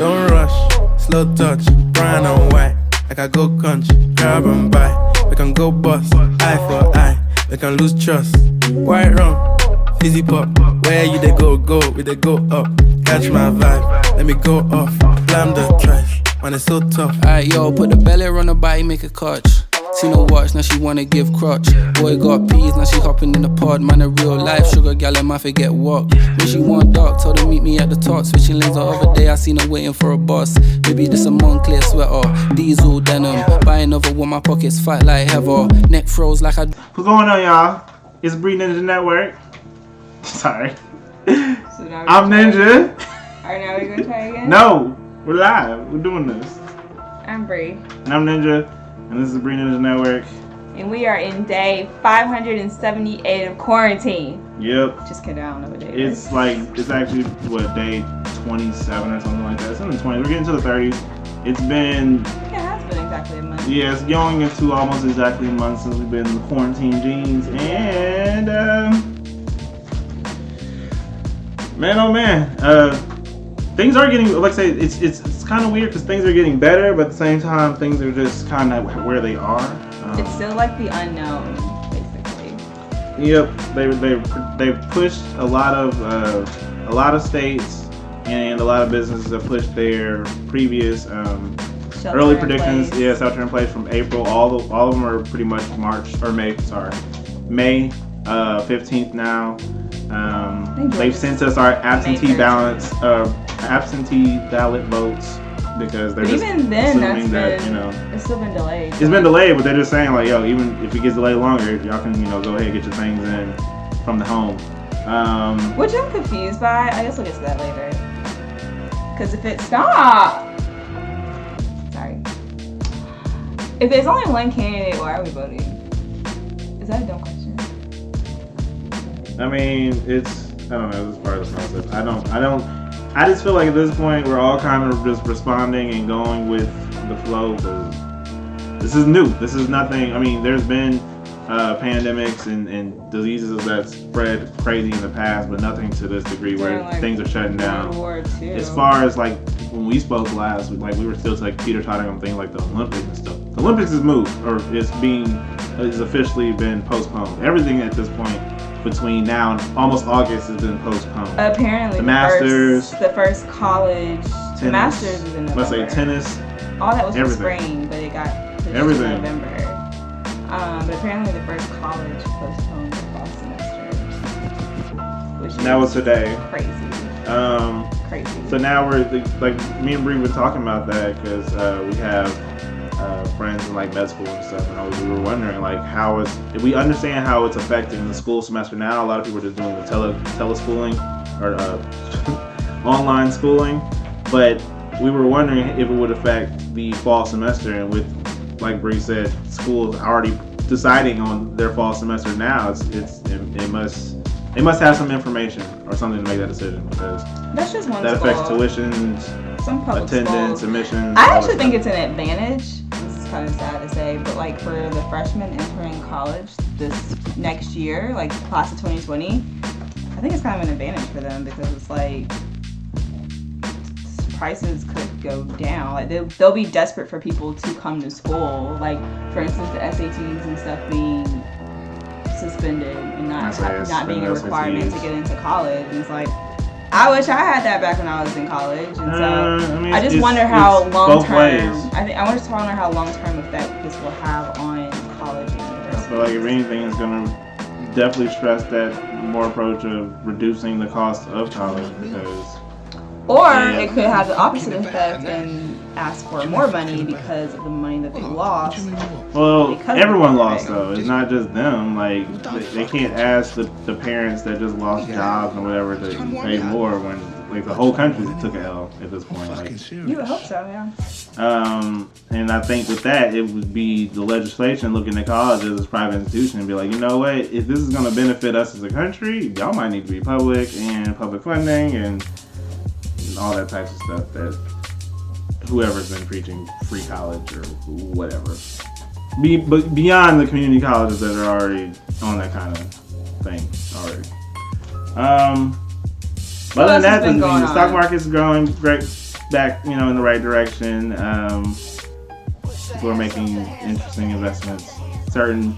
Don't rush, slow touch, brown and white. Like I go country, grab and buy. We can go bust, eye for eye. We can lose trust. White rum, fizzy pop. Where you they go, we they go up. Catch my vibe, let me go off. Blam the trash, man it's so tough. Alright yo, put the belly on her body, make a clutch. Seen her watch, now she wanna give crutch. Boy got peas, now she hopping in the pod. Man a real life, sugar gal in my forget what. When she want dark, told her meet me at the top. Switching lanes the other day, I seen her waiting for a bus. Maybe this a Moncler sweater, diesel denim. Buy another one, my pockets fat like heather. Neck froze like I... What's going on, y'all? It's Bree Ninja Network. Sorry. So I'm Ninja. Alright, now we're gonna try again? No, we're live. We're doing this. I'm Bree. And I'm Ninja. And this is Bree Ninja Network. And we are in day 578 of quarantine. Yep. Just kidding, I don't know what day it is. It's actually, what, day 27 or something like that. It's in the 20s. We're getting to the 30s. It's been... Yeah, it has been exactly a month. Yeah, it's going into almost exactly a month since we've been in the quarantine jeans. And, man, oh man. Things are getting, like I say, it's kind of weird because things are getting better, but at the same time, things are just kind of where they are. It's still like the unknown, basically. Yep, they pushed a lot of states and a lot of businesses have pushed their previous early predictions. Yeah, shelter in place from April. All of them are pretty much May 15th now. They've sent us our absentee ballot votes because they're just even then, assuming that, you know, it's still been delayed. It's been delayed, but they're just saying like, yo, even if it gets delayed longer, y'all can, you know, go ahead and get your things in from the home. Which I'm confused by. I guess we'll get to that later. Because if it sorry, if there's only one candidate, why are we voting? Is that a dumb question? I mean, I don't know, this is part of the process. I just feel like at this point we're all kind of just responding and going with the flow because this is new. This is nothing. I mean, there's been pandemics and diseases that spread crazy in the past, but nothing to this degree where things are shutting down. As far as like when we spoke last, we were still like teeter-tottering on things like the Olympics and stuff. The Olympics is moved or is officially been postponed. Everything at this point between now and almost August has been postponed. Apparently, the first college, tennis, the Masters is in November. Let's say tennis. All that was in spring, but it got pushed to November. But apparently, the first college postponed their fall semester, which and that was today. Crazy. Crazy. So now we're like me and Bree were talking about that because we have friends in like med school and stuff, and we were wondering like if we understand how it's affecting the school semester now. A lot of people are just doing the teleschooling or online schooling, but we were wondering if it would affect the fall semester. And with, like Bree said, schools already deciding on their fall semester now. They must have some information or something to make that decision because that's just one that school. Affects tuitions, some public attendance, schools. admissions. I actually think it's an advantage. This is kind of sad to say, but like for the freshmen entering college this next year, like class of 2020, I think it's kind of an advantage for them because it's like prices could go down. Like they'll be desperate for people to come to school. Like for instance, the SATs and stuff being suspended and not being a requirement to get into college. And it's like, I wish I had that back when I was in college. And so I just wonder how long term. I just wonder how long term effect this will have on college and university. I feel like if anything, it's gonna definitely stress that more approach of reducing the cost of college because. Or it could have the opposite effect and ask for more money because of the money that they lost. Well, everyone lost though. It's not just them. Like they can't ask the parents that just lost jobs or whatever to pay more when like the whole country took a L at this point. Like, you would hope so, yeah. And I think with that, it would be the legislation looking at colleges as private institutions and be like, you know what? If this is going to benefit us as a country, y'all might need to be public funding and all that types of stuff that whoever's been preaching free college or whatever. But beyond the community colleges that are already on that kind of thing already. But other than that, the stock market's growing great. back, in the right direction. People are making interesting investments. Certain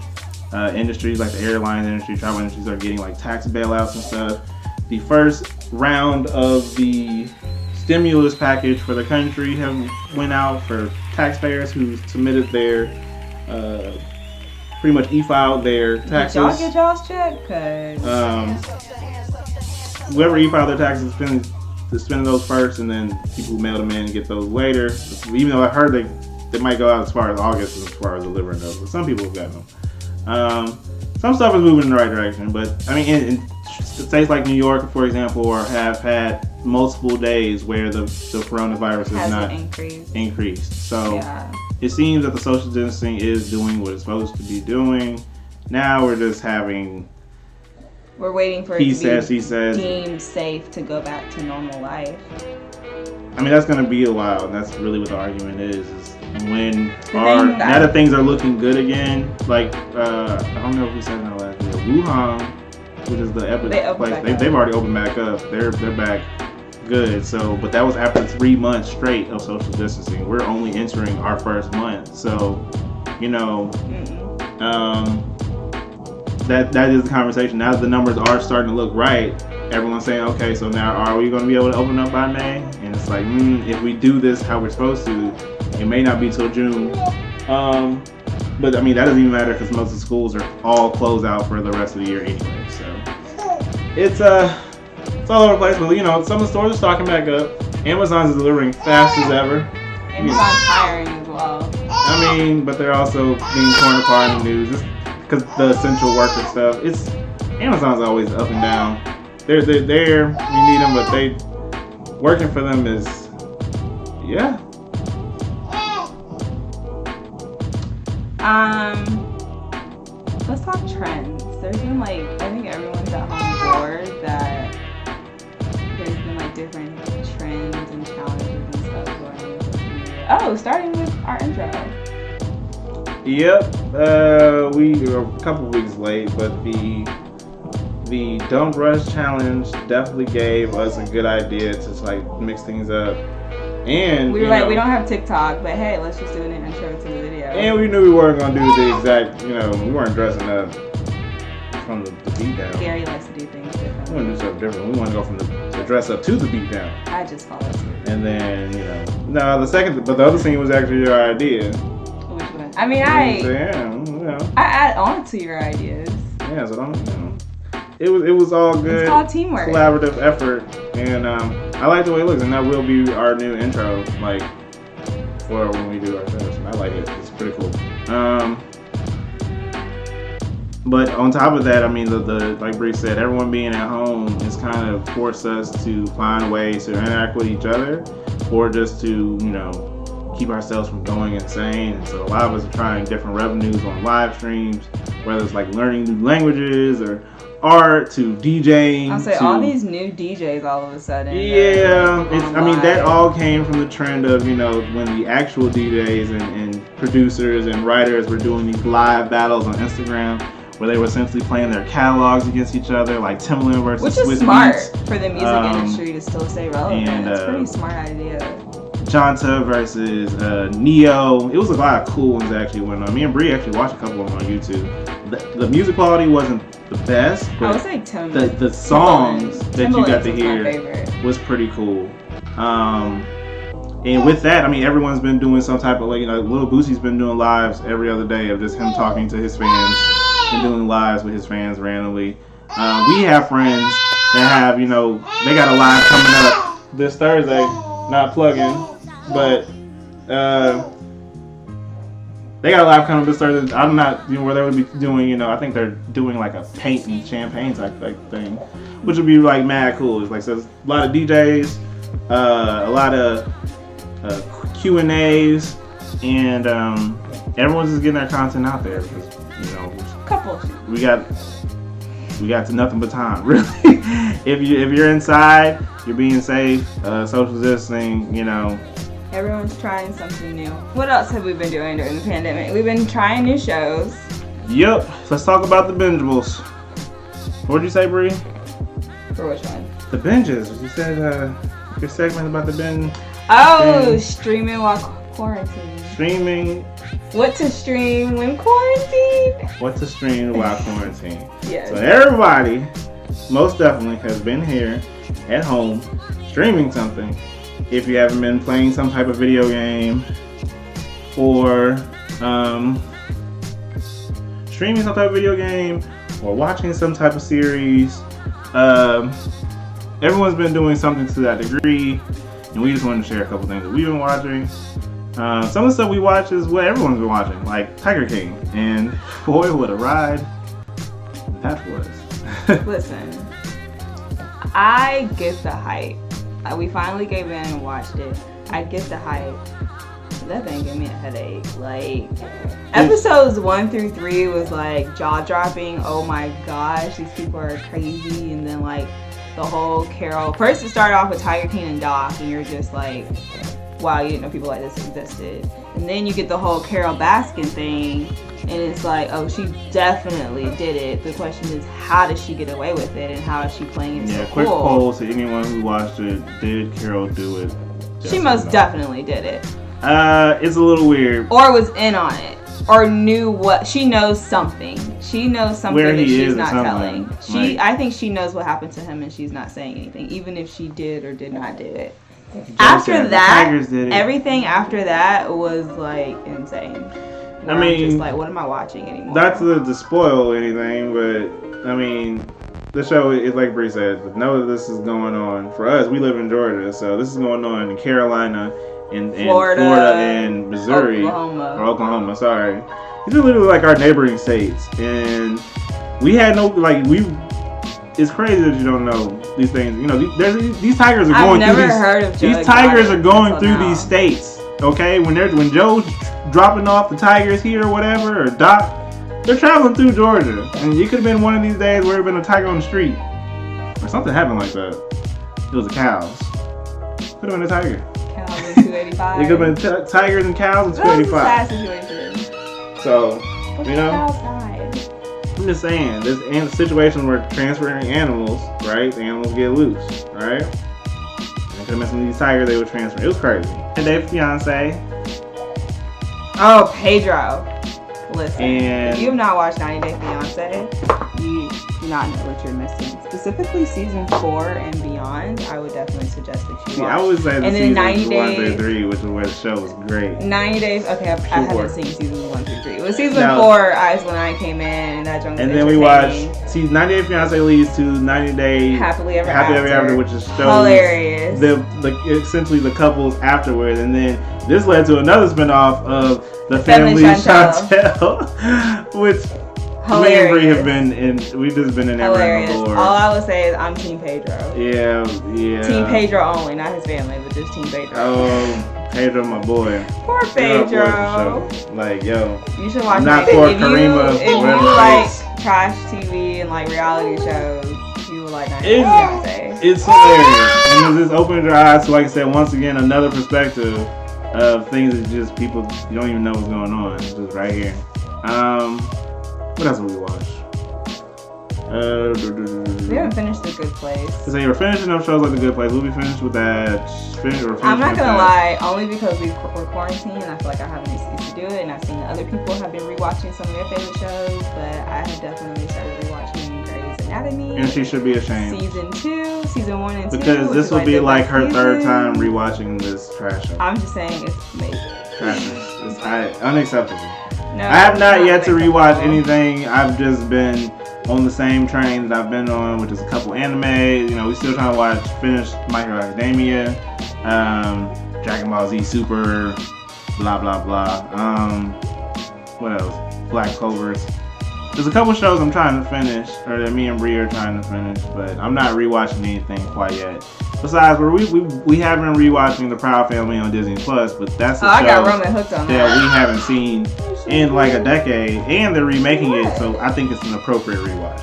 industries like the airline industry, travel industries are getting like tax bailouts and stuff. The first round of the stimulus package for the country went out for taxpayers who submitted their pretty much e-filed their taxes. Did y'all get y'all's check? Whoever e-filed their taxes spending those first, and then people who mail them in and get those later. Even though I heard they might go out as far as August as far as delivering those, but some people have gotten them. Some stuff is moving in the right direction, but I mean, in states like New York, for example, have had multiple days where the coronavirus has not increased. So it seems that the social distancing is doing what it's supposed to be doing. Now we're just having. We're waiting for he says, deemed safe to go back to normal life. I mean, that's going to be a while, and that's really what the argument is when now that things are looking good again, like, I don't know if we said in our last video, Wuhan, which is the epidemic place, they've already opened back up. They're back good. So, but that was after 3 months straight of social distancing. We're only entering our first month. So, that is the conversation. Now that the numbers are starting to look right, everyone's saying, okay, so now are we going to be able to open up by May? And it's like, if we do this how we're supposed to, it may not be till June. But I mean, that doesn't even matter because most of the schools are all closed out for the rest of the year anyway. So it's all over the place. But some of the stores are stocking back up. Amazon's delivering fast as ever. Amazon's hiring as well. I mean, but they're also being torn apart in the news. Because the essential worker stuff, Amazon's always up and down. They're there, we need them, but working for them is, Let's talk trends. There's been I think everyone's at home bored that there's been different trends and challenges and stuff going on social media. Oh, starting with our intro. Yep, we are a couple weeks late, but the Don't Rush Challenge definitely gave us a good idea to mix things up. And we were we don't have TikTok, but hey, let's just do an intro to the video. And we knew we weren't gonna do the exact, we weren't dressing up from the beat down. Gary likes to do things different. We want to do something different. We want to go from the dress up to the beat down. I just follow suit. And then but the other scene was actually your idea. Which one? I mean, I add on to your ideas. Yeah, so it was all good. It's called teamwork. Collaborative effort, and I like the way it looks, and that will be our new intro, for when we do our shows. And I like it. It's pretty cool. But on top of that, I mean, the like Bree said, everyone being at home has kind of forced us to find ways to interact with each other, or just to keep ourselves from going insane. And so a lot of us are trying different revenues on live streams, whether it's learning new languages or art to DJing. I'll say all these new DJs all of a sudden. Yeah, that all came from the trend of when the actual DJs and producers and writers were doing these live battles on Instagram, where they were essentially playing their catalogs against each other, like Timbaland versus Which is Swiss smart Beats. For the music industry to still stay relevant. And, it's a pretty smart idea. Janta versus Neo. It was a lot of cool ones that actually went on. Me and Bree actually watched a couple of them on YouTube. The music quality wasn't the best, but I would say Timbaland. The songs that you got to hear was pretty cool. And with that, everyone's been doing some type of Lil Boosie's been doing lives every other day of just him talking to his fans and doing lives with his fans randomly. We have friends that have, they got a live coming up this Thursday. Not plugging, but they got a live coming up this Thursday. I'm not, where they would be doing, I think they're doing a paint and champagne type thing, which would be mad cool. It's so there's a lot of DJs, a lot of Q&As, and everyone's just getting their content out there because couple. We got to nothing but time, really. If you're inside, you're being safe, social distancing, Everyone's trying something new. What else have we been doing during the pandemic? We've been trying new shows. Yep. Let's talk about the bingeables. What'd you say, Bree? For which one? The binges. You said Your segment about the binge. Streaming while quarantine. Streaming. What to stream when quarantine? What to stream while quarantine. Yes. So everybody, most definitely, has been here at home streaming something. If you haven't been playing some type of video game or streaming some type of video game or watching some type of series, everyone's been doing something to that degree, and we just wanted to share a couple things that we've been watching. Some of the stuff we watch is what everyone's been watching, like Tiger King, and boy, what a ride that was. Listen, I get the hype. We finally gave in and watched it. I get the hype. That thing gave me a headache. Like, episodes 1 through 3 was like jaw-dropping. Oh my gosh, these people are crazy. And then like the whole Carol. First it started off with Tiger King and Doc, and you're just like, wow, you didn't know people like this existed. And then you get the whole Carol Baskin thing, and it's like, oh, she definitely did it. The question is, how does she get away with it, and how is she playing it so quick cool? poll to anyone who watched it: did Carol do it? She most definitely did it. It's a little weird. Or was in on it, or knew what. She knows something. She knows something that she's not telling. I think she knows what happened to him, and she's not saying anything, even if she did or did not do it. After that, everything after that was like insane. I mean, I'm just like, what am I watching anymore? Not to spoil anything, but I mean, the show is like Bree said. Know that this is going on for us. We live in Georgia, so this is going on in Carolina, in Florida, and Missouri, Oklahoma. Sorry, these are literally like our neighboring states, and we had no It's crazy that you don't know these things. You know, these tigers are going through these. I've never heard of These tigers are going through these states. Okay, when Joe's dropping off the tigers here or whatever, or Doc, they're traveling through Georgia, and it could have been one of these days where there been a tiger on the street, or something happened like that. It was the cows. Could have been a tiger. Cows in 285. It could have been tigers and cows in 285. That was a sad situation. So, you know. Cows died. I'm just saying, there's a situation where transferring animals, right? The animals get loose, right? And it could have been some of these tigers they would transfer. It was crazy. And their fiance. Oh, Pedro. Listen, and if you have not watched 90 Day Fiance, you do not know what you're missing. Specifically season 4 and beyond, I would definitely suggest that you watch. I would say the season 1 through 3, which is where the show was great. 90 Days, okay, I haven't seen seasons 1 through 3. It was season 4 is when I came in, and that junk was and then we watched 90 Day Fiance leads to 90 Day Happily Ever After, which is hilarious. Essentially the couples afterwards, and then this led to another spinoff of the Family Chantel, which hilarious. Me and Bree have been in. We've just been in there hilarious. All I would say is I'm Team Pedro. Yeah. Team Pedro only, not his family, but just Team Pedro. Oh, Pedro, my boy. Poor Pedro. Like, yo, you should watch. Not for Karima. If you like trash TV and like reality shows, you would like 90 Day Fiance. It's hilarious, and it just opens your eyes to, like I said, once again, another perspective of things that just people you don't even know what's going on. It's just right here. What else did we watch? We haven't finished The Good Place. So you're finishing up shows like The Good Place. We'll be finished with that. I'm not gonna lie, only because we're quarantined and I feel like I have an excuse to do it, and I've seen that other people have been rewatching some of their favorite shows, but I have definitely started rewatching Grey's Anatomy. And she should be ashamed. Season 1 and 2. Because this will be like her third time rewatching this trash show. I'm just saying it's amazing. Trash. It's unacceptable. No, I have not yet to rewatch anything. I've just been on the same train that I've been on, which is a couple anime. You know, we still trying to finish My Hero Academia, Dragon Ball Z Super, blah blah blah. What else? Black Clovers. There's a couple shows I'm trying to finish, or that me and Bree are trying to finish, but I'm not rewatching anything quite yet. Besides, we have been rewatching The Proud Family on Disney Plus, but that's a show I got Roman hooked on that we haven't seen in like a decade, and they're remaking it, so I think it's an appropriate rewatch.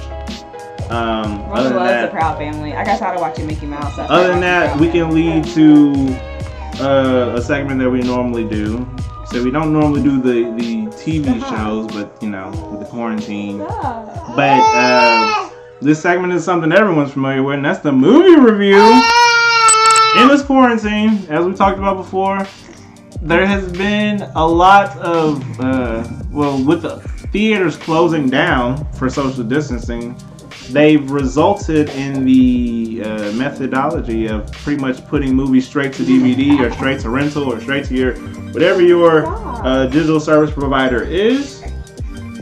Roman loves The Proud Family. I got tired of watching Mickey Mouse. Other than that, we can lead to a segment that we normally do. So we don't normally do the TV shows, but you know, with the quarantine. But this segment is something everyone's familiar with, and that's the movie review. In this quarantine, as we talked about before, there has been a lot of, with the theaters closing down for social distancing, they've resulted in the methodology of pretty much putting movies straight to DVD or straight to rental or straight to whatever your digital service provider is.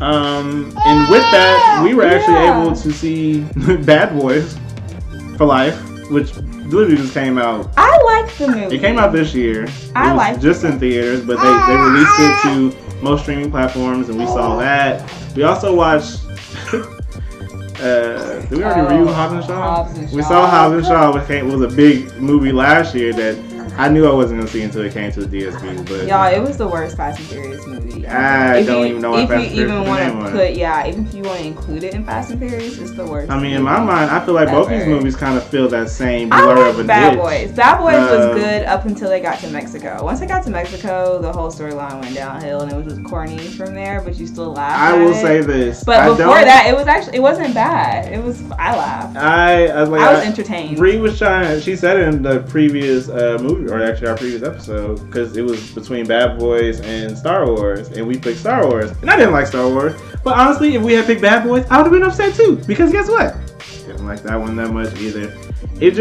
And with that, we were actually able to see Bad Boys for Life, which literally just came out. I liked the movie. It came out this year. I liked it. Just in theaters, but they released it to most streaming platforms, and we saw that. We also watched. Did we already review Hobbs and Shaw? We saw Hobbs and Shaw, which was a big movie last year that I knew I wasn't gonna see until it came to the DSP. But y'all, it was the worst Fast and Furious movie. I don't even know what Fast and Furious even want to put, even if you want to include it in Fast and Furious, it's the worst. I mean, in my mind, I feel like both these movies kind of feel that same blur of a Bad ditch. Boys. Bad Boys was good up until they got to Mexico. Once they got to Mexico, the whole storyline went downhill, and it was just corny from there. But you still laughed. I will say this, but before that, it wasn't bad. I laughed. I was entertained. Bree was trying. She said it in the previous movie, or actually our previous episode, because it was between Bad Boys and Star Wars, and we picked Star Wars, and I didn't like Star Wars. But honestly, if we had picked Bad Boys, I would have been upset too, because guess what? Didn't like that one that much either. It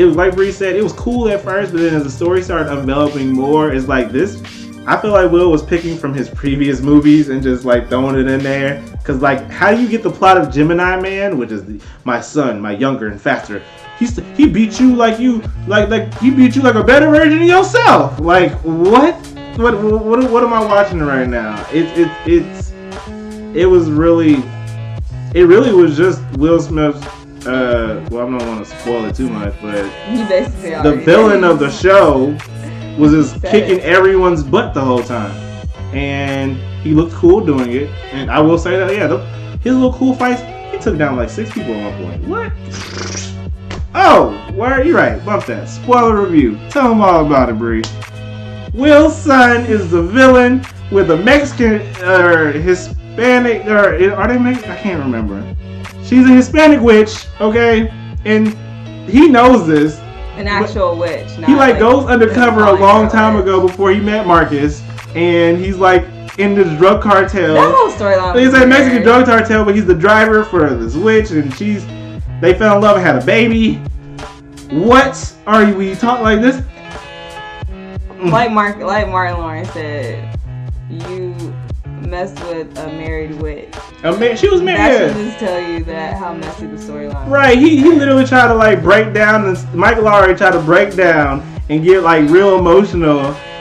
was like Bree said, it was cool at first, but then as the story started enveloping more, it's like this. I feel like Will was picking from his previous movies and just like throwing it in there. Cause like, how do you get the plot of Gemini Man, which is my son, my younger and faster? He beat you like he beat you like a better version of yourself. Like what? What am I watching right now? It really was just Will Smith's. I don't want to spoil it too much, but the villain of the show was just kicking everyone's butt the whole time, and he looked cool doing it. And I will say that, his little cool fights, he took down like 6 people at one point. What? Oh, where you right? Bump that. Spoiler review. Tell them all about it, Bree. Will's son is the villain with a Mexican or Hispanic, or are they Mexican? I can't remember. She's a Hispanic witch, okay, and he knows this. An actual witch. He goes undercover a long time ago before he met Marcus, and he's like in this drug cartel. That whole storyline. He's a Mexican drug cartel, but he's the driver for this witch, and they fell in love and had a baby. What are we talking like this? Like Martin Lawrence said, you messed with a married witch. She was married. That should just tell you how messy the storyline. Right. He literally tried to like break down, and Michael already tried to break down and get like real emotional,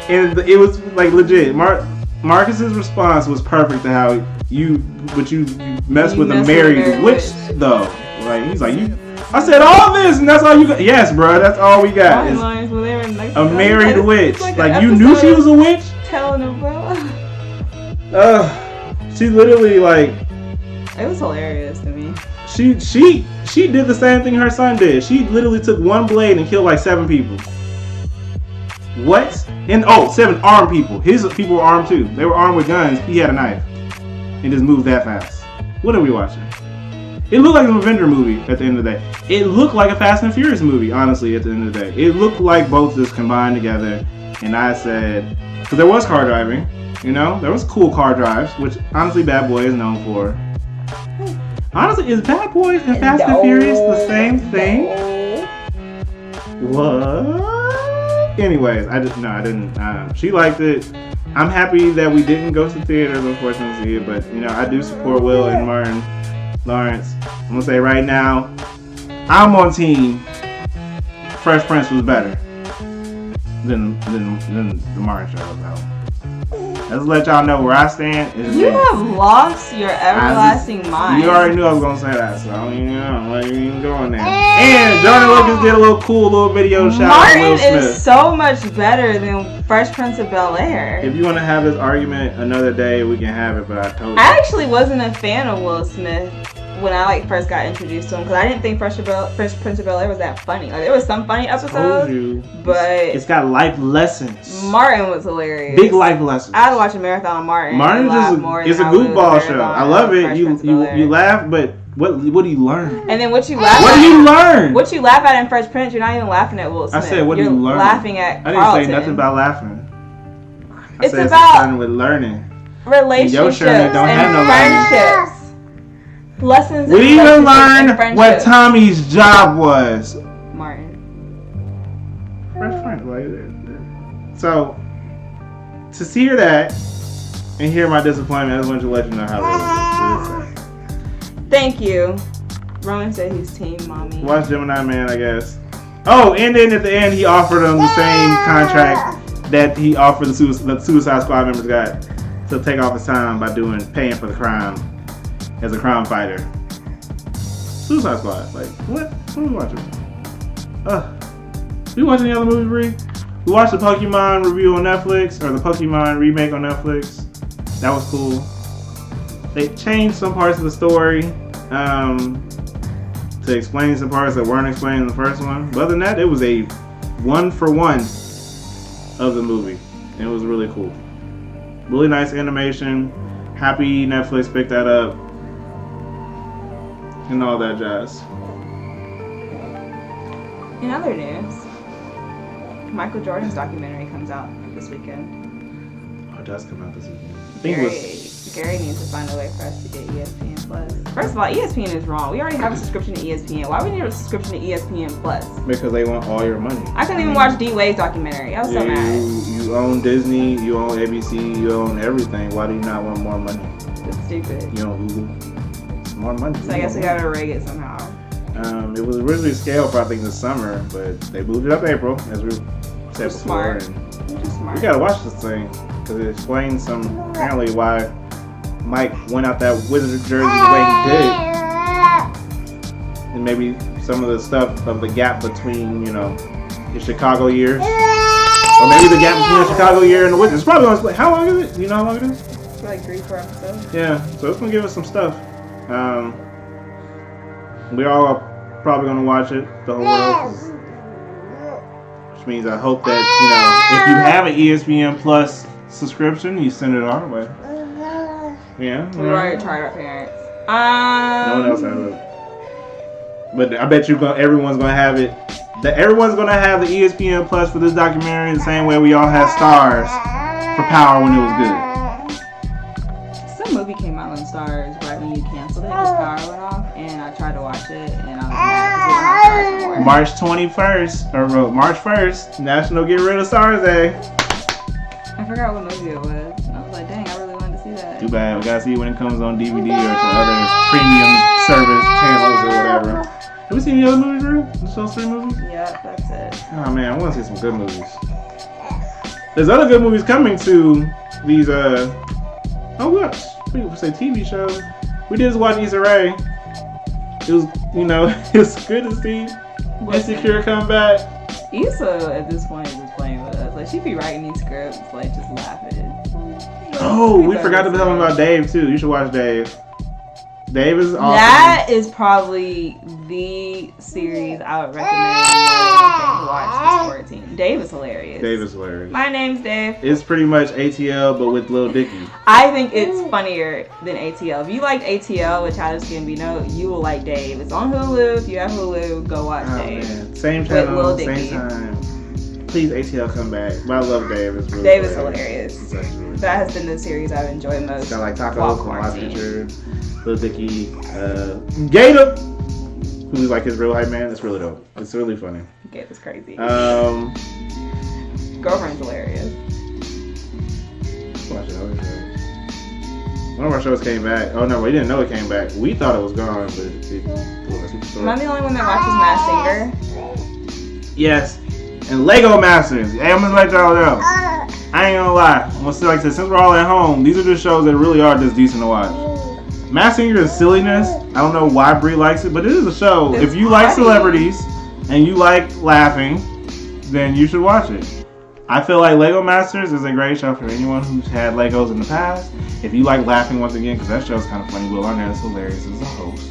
and it was like legit. Marcus's response was perfect to how you mess with a married witch though. Like he's like I said all this, and that's all you got. Yes, bro, that's all we got. A married witch. Like you knew she was a witch. Telenovela. She literally like. It was hilarious to me. She did the same thing her son did. She literally took one blade and killed like 7 people. What? 7 armed people. His people were armed too. They were armed with guns. He had a knife. And just moved that fast. What are we watching? It looked like an Avenger movie at the end of the day. It looked like a Fast and Furious movie, honestly, at the end of the day. It looked like both just combined together. And I said, because there was car driving, there was cool car drives, which honestly Bad Boy is known for. Honestly, is Bad Boys and Fast and Furious the same thing? What? Anyways, I didn't. She liked it. I'm happy that we didn't go to theaters, unfortunately, to see it, but I do support Will and Martin Lawrence. I'm gonna say right now, I'm on team. Fresh Prince was better than the Martin show. So. Let's let y'all know where I stand. You have lost your everlasting mind. You already knew I was gonna say that, so I ain't even going there. And Jordan Lucas did a cool video shout out to Will Smith. Martin is so much better than Fresh Prince of Bel-Air. If you want to have this argument another day, we can have it. But I told you, I actually wasn't a fan of Will Smith when I first got introduced to him, because I didn't think Fresh Prince of Bel-Air was that funny. Like there was some funny episodes, but it's got life lessons. Martin was hilarious. Big life lessons. I'd watch a marathon of Martin. Martin it's a goofball show. I love it. You laugh, but What do you learn? And then what you laugh What at? do you learn? What you laugh at in Fresh Prince, you're not even laughing at Will Smith. I said, what do you learn? Laughing at I didn't Carlton. say nothing about laughing. I It's said about something with learning. relationships don't have no friendships. Lessons. We in didn't even relationships learn and what friendships. Tommy's job was. Martin. Fresh Prince, like. So, to hear that and hear my disappointment, I just wanted to let you know how it is. Thank you. Roman said he's team mommy. Watch Gemini Man, I guess. Oh, and then at the end, he offered them the same contract that he offered the Suicide Squad members got to take off his time by paying for the crime as a crime fighter. Suicide Squad, like what? What are we watching? We watching any other movie, Bree? We watched the Pokemon review on Netflix, or the Pokemon remake on Netflix. That was cool. They changed some parts of the story to explain some parts that weren't explained in the first one. But other than that, it was a 1-for-1 of the movie. And it was really cool. Really nice animation. Happy Netflix picked that up. And all that jazz. In other news, Michael Jordan's documentary comes out this weekend. Oh, it does come out this weekend. Gary needs to find a way for us to get ESPN Plus. First of all, ESPN is wrong. We already have a subscription to ESPN. Why would we need a subscription to ESPN Plus? Because they want all your money. I couldn't even watch D-Wade's documentary. I was so mad. You own Disney, you own ABC, you own everything. Why do you not want more money? It's stupid. You own Hulu. It's more money. So I guess we gotta rig it somehow. It was originally scheduled for I think this summer, but they moved it up April, as we said before. Smart. And Just smart. we gotta watch this thing because it explains apparently why Mike went out that Wizard jersey the way he did, and maybe some of the stuff of the gap between his Chicago years, or maybe the gap between the Chicago year and the Wizards. It's probably gonna explain. How long is it? Do you know how long it is? It's like 3-4 episodes. Yeah, so it's gonna give us some stuff. We all are probably gonna watch it, the whole world, which means I hope that if you have an ESPN Plus subscription, you send it our way. Yeah, We already tried our parents. No one else has it, but I bet everyone's gonna have it. Everyone's gonna have the ESPN Plus for this documentary the same way we all had Stars for Power when it was good. Some movie came out on Stars right when you canceled it because power went off, and I tried to watch it, and I was mad because we don't have Stars anymore. March 21st, or March 1st, National Get Rid of Stars Day. I forgot what movie it was. And I was like, dang, I really wanted to see that. Too bad. We gotta see it when it comes on DVD or to other premium service channels or whatever. Have we seen any other movies, Drew? Just those 3 movies? Yep, that's it. Oh man, I want to see some good movies. There's other good movies coming to these. People say TV shows. We did just watch Issa Rae. It was, it's good to see Insecure come back. Issa at this point is just playing with us. Like, she be writing these scripts, like, just laughing. Oh, we forgot to tell them about Dave too. You should watch Dave. Dave is awesome. That is probably the series I would recommend to watch this quarantine. Dave is hilarious. Dave is hilarious. My name's Dave. It's pretty much ATL, but with Lil Dicky. I think it's funnier than ATL. If you liked ATL with Childish Gambino, you will like Dave. It's on Hulu. If you have Hulu, go watch Dave. Man. Same With channel, Lil same Dicky. time. Please, ATL, come back. But I love Dave. It's really Dave is hilarious. It's actually really That has been the series I've enjoyed most. Got like while Tacos from My quarantined. Future, Lil Dicky, Gator, who's like his real hype man. It's really dope. It's really funny. Gabe is crazy. Girlfriend's hilarious. Watch it, other shows. One of our shows came back. Oh no, we didn't know it came back. We thought it was gone, but Am I the only one that watches Masked Singer? Yes. And Lego Masters. Hey, I'm gonna let y'all know. I ain't gonna lie. I'm gonna say like this, since we're all at home, these are just shows that really are just decent to watch. Masked Singer is silliness. I don't know why Brie likes it, but it is a show. It's if you like funny. celebrities and you like laughing, then you should watch it. I feel like Lego Masters is a great show for anyone who's had Legos in the past. If you like laughing once again, because that show's kind of funny, Will Arnett is hilarious as a host.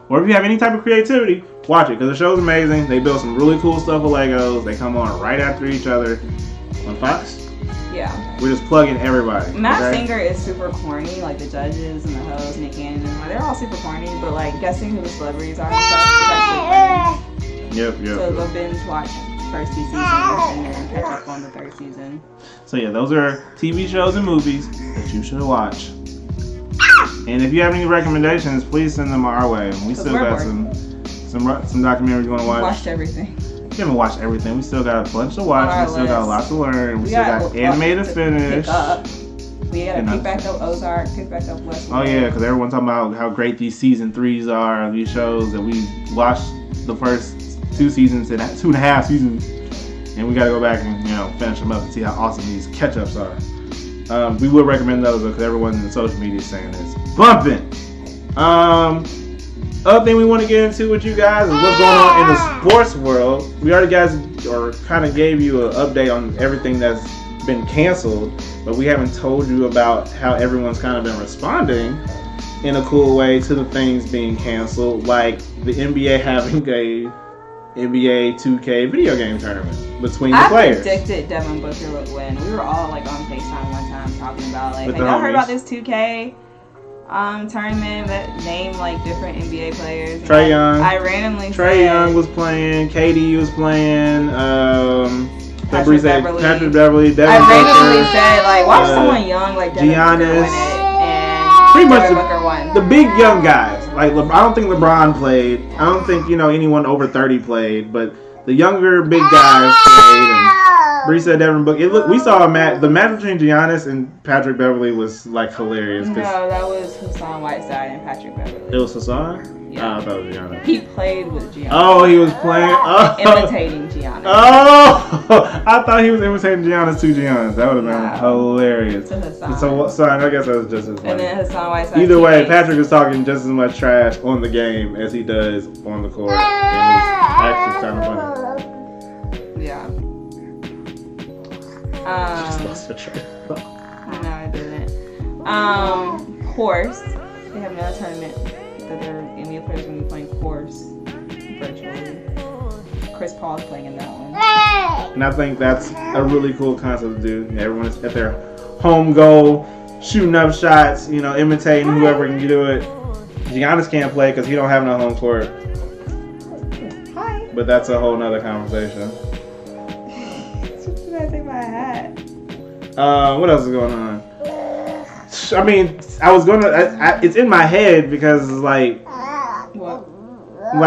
Or if you have any type of creativity, watch it, because the show's amazing. They build some really cool stuff with Legos. They come on right after each other on Fox. Yeah. We're just plugging everybody. Masked Singer is super corny, like the judges and the hosts, Nick Cannon, they're all super corny, but like guessing who the celebrities are and stuff is actually fun. Yep. So go binge watch first 2 seasons and then catch up on the 3rd season. So yeah, those are TV shows and movies that you should watch. And if you have any recommendations, please send them our way. We still got some documentaries you want to watch. Watched everything. We haven't watched everything. We still got a bunch to watch. We still got a lot to learn. We still got anime to finish. We gotta pick back up Ozark, pick back up Westworld. Oh yeah, because everyone's talking about how great these season 3s are. These shows that we watched the first 2 seasons and 2.5 seasons, and we gotta go back and finish them up and see how awesome these catch-ups are. We would recommend those because everyone in social media is saying it's bumping. Other thing we want to get into with you guys is what's going on in the sports world. We already kind of gave you an update on everything that's been canceled, but we haven't told you about how everyone's kind of been responding in a cool way to the things being canceled, like the NBA having a NBA 2K video game tournament between the players. I predicted Devin Booker would win. We were all like on FaceTime one time talking about like, With have y'all heard about this 2K tournament that named like different NBA players? Trae Young. I randomly Trae Young was playing. KD was playing. Patrick Beverly. Patrick Beverly. Devin I randomly Booker, said like, watch someone young like Devin Booker win it, and pretty much Devin Booker won. the big young guys. Like I don't think LeBron played. I don't think anyone over 30 played, but the younger big guys played. And Bree said Devin Booker. We saw the match between Giannis and Patrick Beverly was like hilarious. No, that was Hassan Whiteside and Patrick Beverly. It was Hassan? Yeah. I thought it was Giannis. He played with Giannis. Oh, he was playing. Imitating Giannis. Oh, I thought he was imitating Giannis to Giannis. That would have been hilarious. To Hassan. So I guess that was just as funny. And then Hassan Whiteside. Either way, Patrick is talking just as much trash on the game as he does on the court. And it's actually kind of funny. Yeah. Just lost the track. No, I didn't. Horse. They have another tournament that their NBA players are going to be playing Horse virtually. Chris Paul's playing in that one. And I think that's a really cool concept to do. Everyone is at their home goal, shooting up shots, imitating whoever can do it. Giannis can't play because he don't have no home court. Hi. But that's a whole nother conversation. You gotta take my hat. What else is going on? I mean, I was gonna. It's in my head because like What?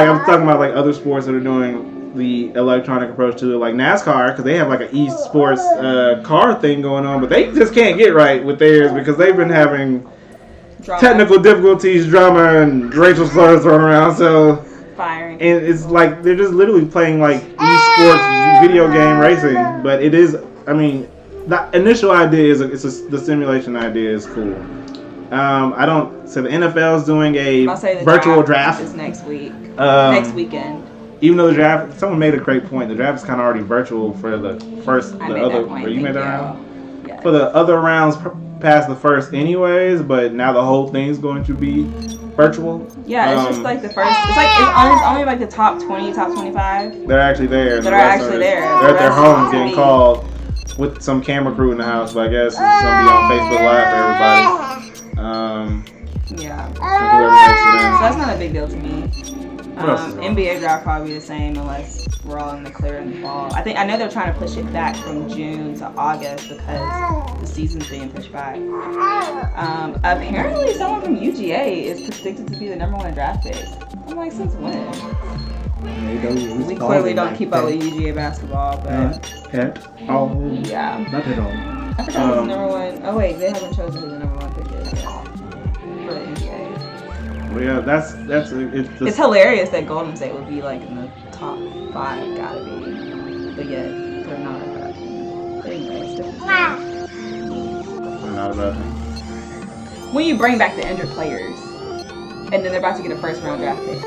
I'm talking about like other sports that are doing the electronic approach to it, like NASCAR, because they have like an esports car thing going on, but they just can't get right with theirs because they've been having technical difficulties, drama, and racial slurs thrown around. So Firing. and it's like they're just literally playing like esports video game racing, but it is. I mean, the initial idea is the simulation idea is cool. I don't. So the NFL's doing a virtual draft. Is next week. Next weekend. Even though the draft, someone made a great point. The draft is kind of already virtual for the first, I the made other. that point. Or you made that Thank round you. Yeah. for the other rounds past the first, anyways. But now the whole thing's going to be virtual. Yeah, it's just like the first. It's only like the top 20, top 25. They're actually there. That are actually there. They're at their The rest homes is getting me. called with some camera crew in the house. But I guess it's gonna be on Facebook Live for everybody. Yeah. So whoever makes it So in. that's not a big deal to me. What else is going on? NBA draft probably the same unless we're all in the clear in the fall. I know they're trying to push it back from June to August because the season's being pushed back. Apparently someone from UGA is predicted to be the #1 draft pick. I'm like, since when? We clearly don't keep up with UGA basketball, but At all. yeah. Not at all. I forgot who the #1. Oh wait, they haven't chosen who the #1 pick is yet for the NBA. Well, yeah, that's It's hilarious that Golden State would be like in the top 5, gotta be, but yet they're not about it. But anyway, it's different. not about him. When you bring back the injured players, and then they're about to get a first-round draft pick,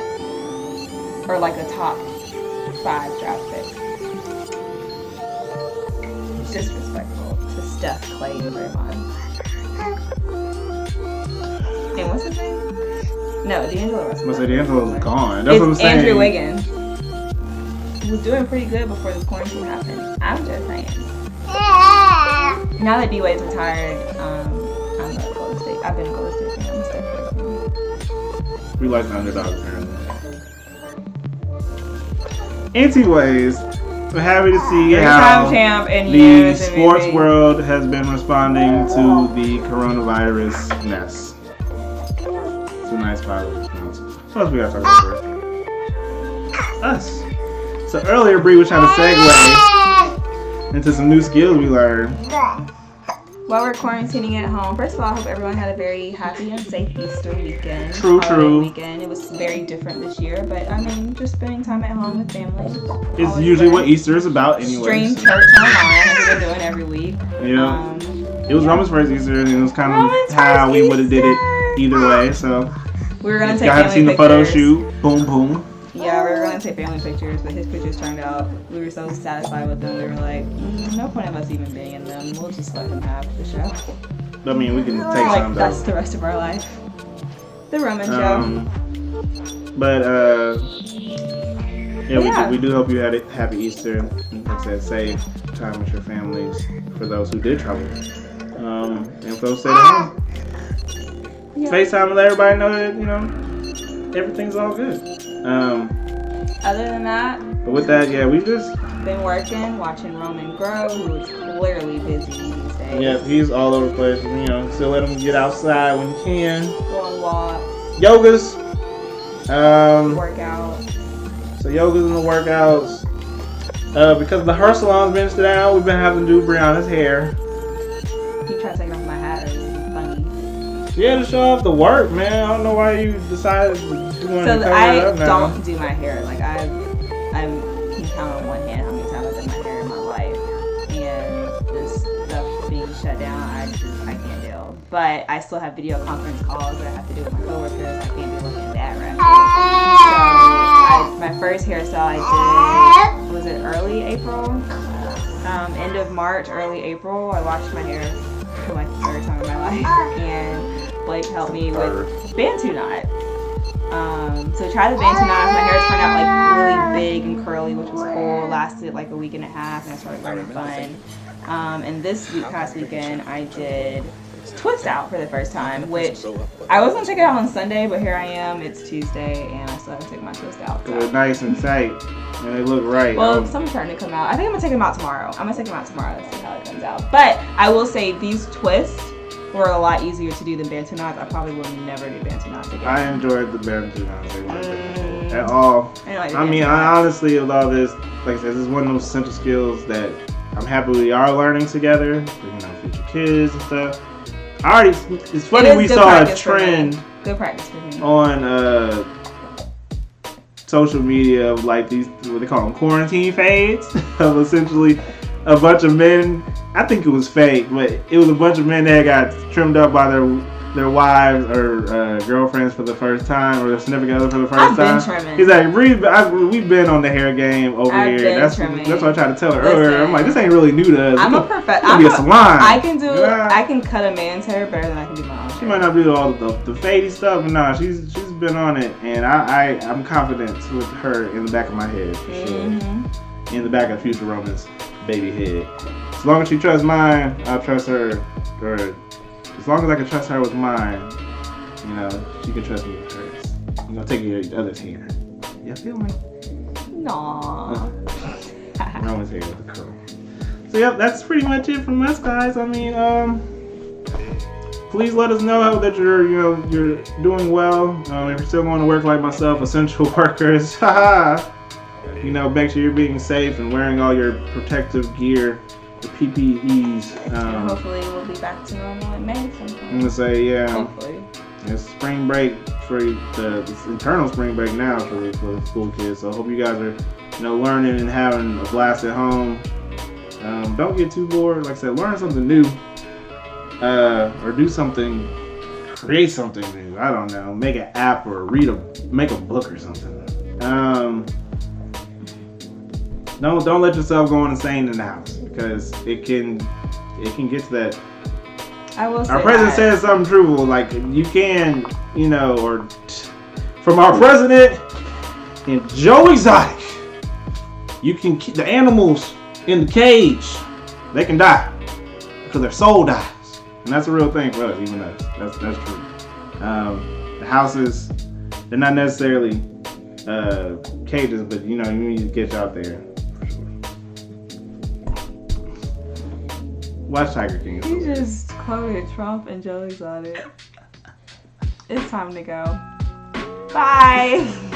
or like a top 5 draft pick, disrespectful to Steph, Clay, and Draymond. And what's his name? No, D'Angelo Russell. But D'Angelo's gone. That's what I'm saying. Andrew Wiggins. He was doing pretty good before this quarantine happened. I'm just saying. now that D-Wade's retired, I'm a Golden State. I've been a Golden State fan. I'm a Steph Curry fan. We like the underdog apparently. Anyways, I'm happy to see how the sports world has been responding to the coronavirus mess. It's a nice positive response. What else we gotta talk about? Us. So earlier, Bree was trying to segue into some new skills we learned. While we're quarantining at home, first of all, I hope everyone had a very happy and safe Easter weekend. True. Weekend. It was very different this year, but I mean, just spending time at home with family. It's usually what Easter is about, anyway. Stream church online, as we've been doing every week. Yeah. It was Roman's first Easter, and it was kind of how we would have did it either way. So we were gonna take. Y'all have seen the photo shoot. Boom, boom. Yeah, we were going to take family pictures, but his pictures turned out, we were so satisfied with them, we were like, no point of us even being in them, we'll just let him have the show. I mean, we can take some, though. That's the rest of our life. The Roman show. But, we do hope you had a happy Easter. Like I said, save time with your families for those who did travel. And folks stay at home. Yeah. FaceTime and let everybody know that, everything's all good. Other than that, but with that, yeah, we just been working, watching Roman grow, who is clearly busy these days. Yeah, he's all over the place. Still let him get outside when he can. Go on walks. Yogas. Workouts. So yogas and the workouts. Because the hair salon's been shut down, we've been having to do Brianna's hair. You try to take off my hat, or is it funny? Yeah, to show off the work, man. I don't know why you decided to want to cover it up now. I don't do my hair. Like I can count on one hand how many times I've done my hair in my life, and this stuff being shut down, I can't deal. But I still have video conference calls that I have to do with my coworkers. I can't be looking at that right. So my first hairstyle I did, was it early April? End of March, early April. I washed my hair for like the third time in my life, and Blake helped me with Bantu knot. So I tried the Bantu knot. My hair turned out like really big and curly, which was cool. Lasted like a week and a half, and I started learning fun. And this past weekend, I did twist out for the first time, which I was gonna check it out on Sunday, but here I am. It's Tuesday, and I still haven't taken my twist out. So. They're nice and tight, and they look right. Well, some are starting to come out. I think I'm gonna take them out tomorrow. Let's see how it comes out. But I will say these twists were a lot easier to do than Bantu knots. I probably will never do Bantu knots again. I enjoyed the Bantu knots. They weren't at all. I mean, honestly, with all this, like I said, this is one of those essential skills that I'm happy we are learning together. Future kids and stuff. It's funny we saw a trend. Good practice for me. On social media of like these, what they call them, quarantine fades, of essentially a bunch of men. I think it was fake, but it was a bunch of men that got trimmed up by their wives or girlfriends for the first time, or their significant other for the first time. I've been trimming. He's like, we've been on the hair game over here. That's what I tried to tell her earlier. I'm like, this ain't really new to us. I'm a professional. I'm a salon. I can cut a man's hair better than I can do my own hair. She might not do all the fadey stuff, but no, she's been on it, and I'm confident with her in the back of my head for sure. In the back of future Roman's baby head. As long as she trusts mine, I'll trust her. Or as long as I can trust her with mine, she can trust me with hers. I'm gonna take your other's hair. You feel me? Aww. Roman's hair with a curl. So yep, that's pretty much it from us, guys. I mean, please let us know that you're doing well. If you're still going to work like myself, essential workers, make sure you're being safe and wearing all your protective gear, the PPEs. Hopefully we'll be back to normal in May sometime. I'm gonna say, yeah. Hopefully. It's spring break for the internal spring break now for the school kids. So I hope you guys are, learning and having a blast at home. Don't get too bored. Like I said, learn something new, or do something, create something new. I don't know, make an app or make a book or something. Don't let yourself go insane in the house, because it can get to that. I will say our president said something truthful, like you can, from our president and Joe Exotic, you can keep the animals in the cage. They can die. till their soul dies. And that's a real thing for us, even us. That's true. The houses, they're not necessarily cages, but you need to get out there. For sure. Watch Tiger King. You just quoted Trump and Joe Exotic. It's time to go. Bye.